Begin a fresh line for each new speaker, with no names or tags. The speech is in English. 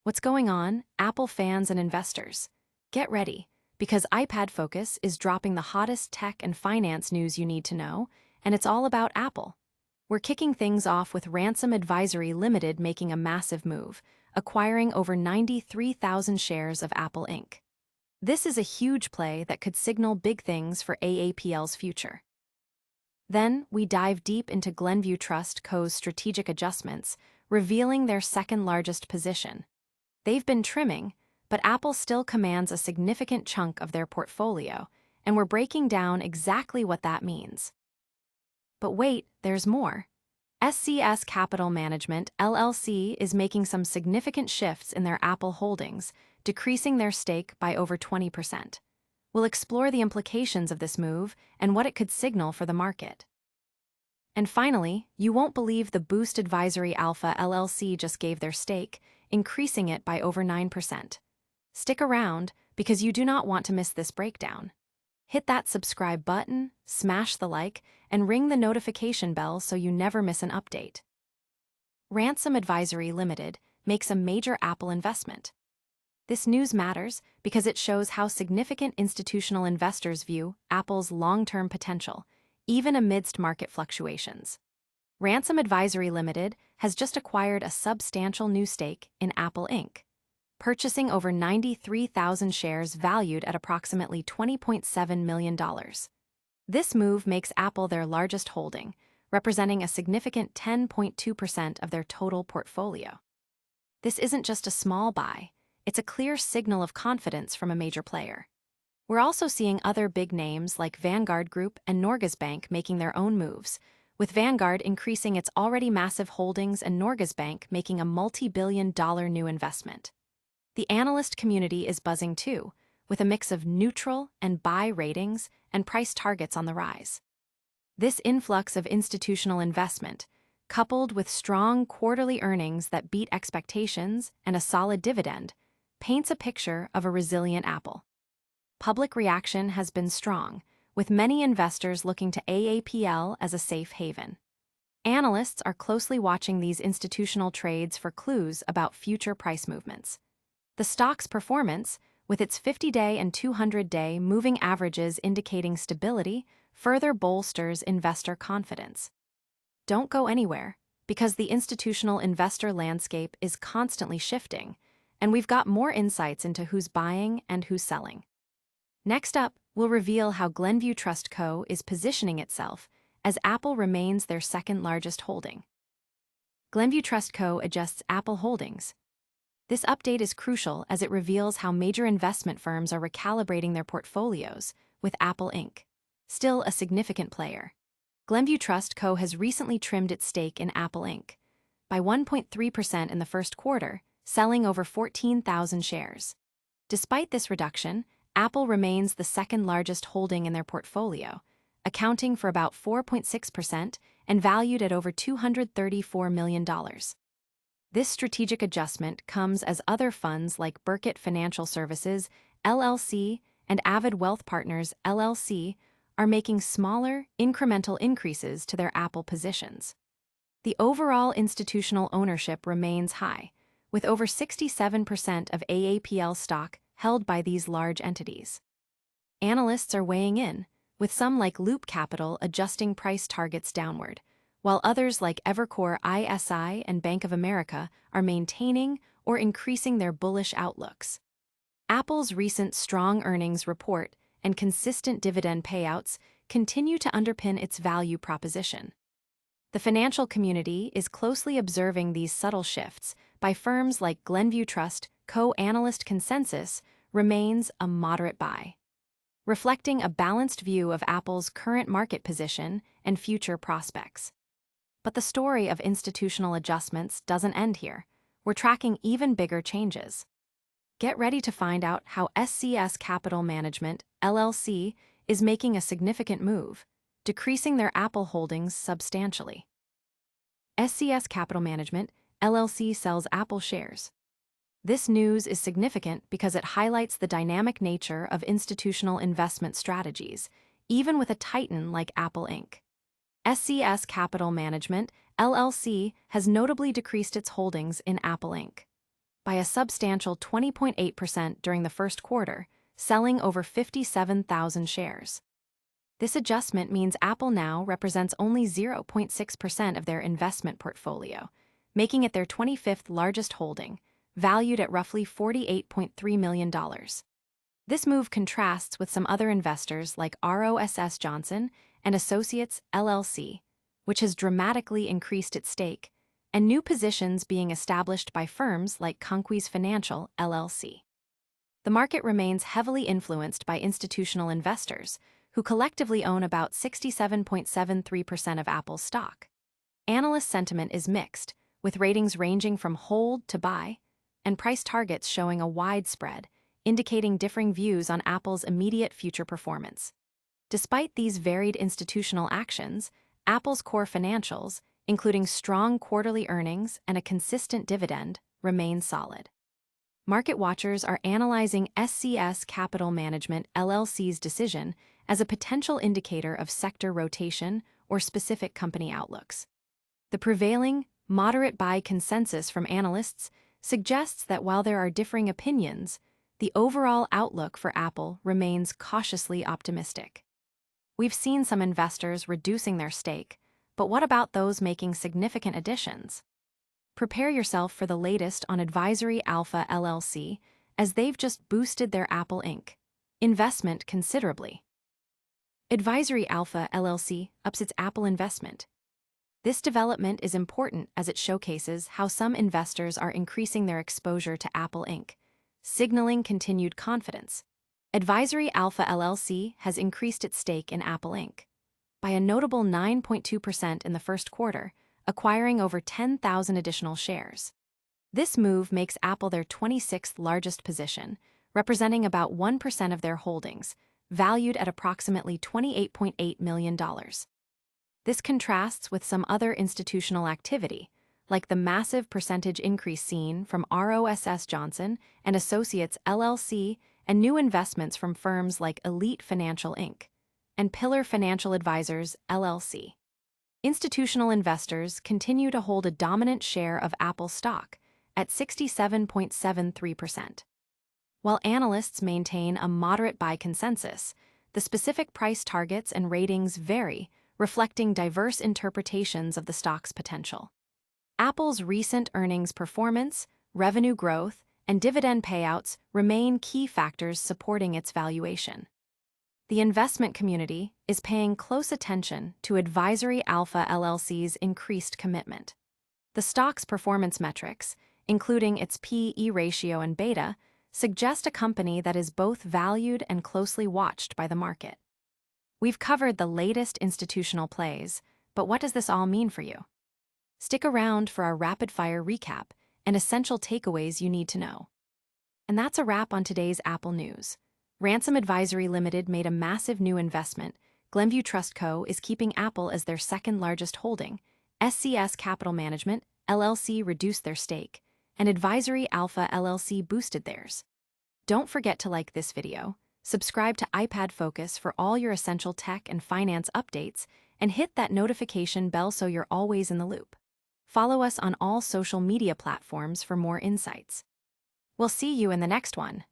What's going on, Apple fans and investors? Get ready, because iPad Focus is dropping the hottest tech and finance news you need to know, and it's all about Apple. We're kicking things off with Ransom Advisory Ltd making a massive move, acquiring over 93,000 shares of Apple Inc. This is a huge play that could signal big things for AAPL's future. Then, we dive deep into Glenview Trust Co.'s strategic adjustments, revealing their second-largest position. They've been trimming, but Apple still commands a significant chunk of their portfolio, and we're breaking down exactly what that means. But wait, there's more. SCS Capital Management LLC is making some significant shifts in their Apple holdings, decreasing their stake by over 20%. We'll explore the implications of this move and what it could signal for the market. And finally, you won't believe the boost Advisory Alpha LLC just gave their stake, increasing it by over 9%. Stick around, because you do not want to miss this breakdown. Hit that subscribe button, smash the like, and ring the notification bell so you never miss an update. Ransom Advisory Ltd makes a major Apple investment. This news matters because it shows how significant institutional investors view Apple's long-term potential, even amidst market fluctuations. Ransom Advisory Ltd has just acquired a substantial new stake in Apple Inc., purchasing over 93,000 shares valued at approximately $20.7 million. This move makes Apple their largest holding, representing a significant 10.2% of their total portfolio. This isn't just a small buy, it's a clear signal of confidence from a major player. We're also seeing other big names like Vanguard Group and Norges Bank making their own moves, with Vanguard increasing its already massive holdings and Norges Bank making a multi-billion-dollar new investment. The analyst community is buzzing too, with a mix of neutral and buy ratings and price targets on the rise. This influx of institutional investment, coupled with strong quarterly earnings that beat expectations and a solid dividend, paints a picture of a resilient Apple. Public reaction has been strong, with many investors looking to AAPL as a safe haven. Analysts are closely watching these institutional trades for clues about future price movements. The stock's performance, with its 50-day and 200-day moving averages indicating stability, further bolsters investor confidence. Don't go anywhere, because the institutional investor landscape is constantly shifting, and we've got more insights into who's buying and who's selling. Next up, we'll reveal how Glenview Trust Co. is positioning itself as Apple remains their second-largest holding. Glenview Trust Co. adjusts Apple holdings. This update is crucial as it reveals how major investment firms are recalibrating their portfolios, with Apple Inc. still a significant player. Glenview Trust Co. has recently trimmed its stake in Apple Inc. by 1.3% in the first quarter, selling over 14,000 shares. Despite this reduction, Apple remains the second-largest holding in their portfolio, accounting for about 4.6% and valued at over $234 million. This strategic adjustment comes as other funds like Burkett Financial Services, LLC, and Avid Wealth Partners, LLC, are making smaller, incremental increases to their Apple positions. The overall institutional ownership remains high, with over 67% of AAPL stock held by these large entities. Analysts are weighing in, with some like Loop Capital adjusting price targets downward, while others like Evercore ISI and Bank of America are maintaining or increasing their bullish outlooks. Apple's recent strong earnings report and consistent dividend payouts continue to underpin its value proposition. The financial community is closely observing these subtle shifts by firms like Glenview Trust Co-analyst consensus remains a moderate buy, reflecting a balanced view of Apple's current market position and future prospects. But the story of institutional adjustments doesn't end here. We're tracking even bigger changes. Get ready to find out how SCS Capital Management LLC is making a significant move, decreasing their Apple holdings substantially. SCS Capital Management LLC sells Apple shares. This news is significant because it highlights the dynamic nature of institutional investment strategies, even with a titan like Apple Inc. SCS Capital Management LLC has notably decreased its holdings in Apple Inc. by a substantial 20.8% during the first quarter, selling over 57,000 shares. This adjustment means Apple now represents only 0.6% of their investment portfolio, making it their 25th largest holding, valued at roughly $48.3 million. This move contrasts with some other investors like ROSS Johnson and Associates LLC, which has dramatically increased its stake, and new positions being established by firms like Conquis Financial LLC. The market remains heavily influenced by institutional investors, who collectively own about 67.73% of Apple's stock. Analyst sentiment is mixed, with ratings ranging from hold to buy, and price targets showing a wide spread, indicating differing views on Apple's immediate future performance. Despite these varied institutional actions, Apple's core financials, including strong quarterly earnings and a consistent dividend, remain solid. Market watchers are analyzing SCS Capital Management LLC's decision as a potential indicator of sector rotation or specific company outlooks. The prevailing, moderate buy consensus from analysts suggests that while there are differing opinions, the overall outlook for Apple remains cautiously optimistic. We've seen some investors reducing their stake, but what about those making significant additions? Prepare yourself for the latest on Advisory Alpha LLC, as they've just boosted their Apple Inc. investment considerably. Advisory Alpha LLC ups its Apple investment. This development is important as it showcases how some investors are increasing their exposure to Apple Inc., signaling continued confidence. Advisory Alpha LLC has increased its stake in Apple Inc. by a notable 9.2% in the first quarter, acquiring over 10,000 additional shares. This move makes Apple their 26th largest position, representing about 1% of their holdings, valued at approximately $28.8 million. This contrasts with some other institutional activity, like the massive percentage increase seen from ROSS Johnson and Associates LLC and new investments from firms like Elite Financial Inc. and Pillar Financial Advisors LLC. Institutional investors continue to hold a dominant share of Apple stock at 67.73%. While analysts maintain a moderate buy consensus, the specific price targets and ratings vary, reflecting diverse interpretations of the stock's potential. Apple's recent earnings performance, revenue growth, and dividend payouts remain key factors supporting its valuation. The investment community is paying close attention to Advisory Alpha LLC's increased commitment. The stock's performance metrics, including its P/E ratio and beta, suggest a company that is both valued and closely watched by the market. We've covered the latest institutional plays, but what does this all mean for you? Stick around for our rapid-fire recap and essential takeaways you need to know. And that's a wrap on today's Apple news. Ransom Advisory Ltd made a massive new investment. Glenview Trust Co. is keeping Apple as their second largest holding. SCS Capital Management LLC reduced their stake, and Advisory Alpha LLC boosted theirs. Don't forget to like this video, subscribe to iPad Focus for all your essential tech and finance updates, and hit that notification bell so you're always in the loop. Follow us on all social media platforms for more insights. We'll see you in the next one.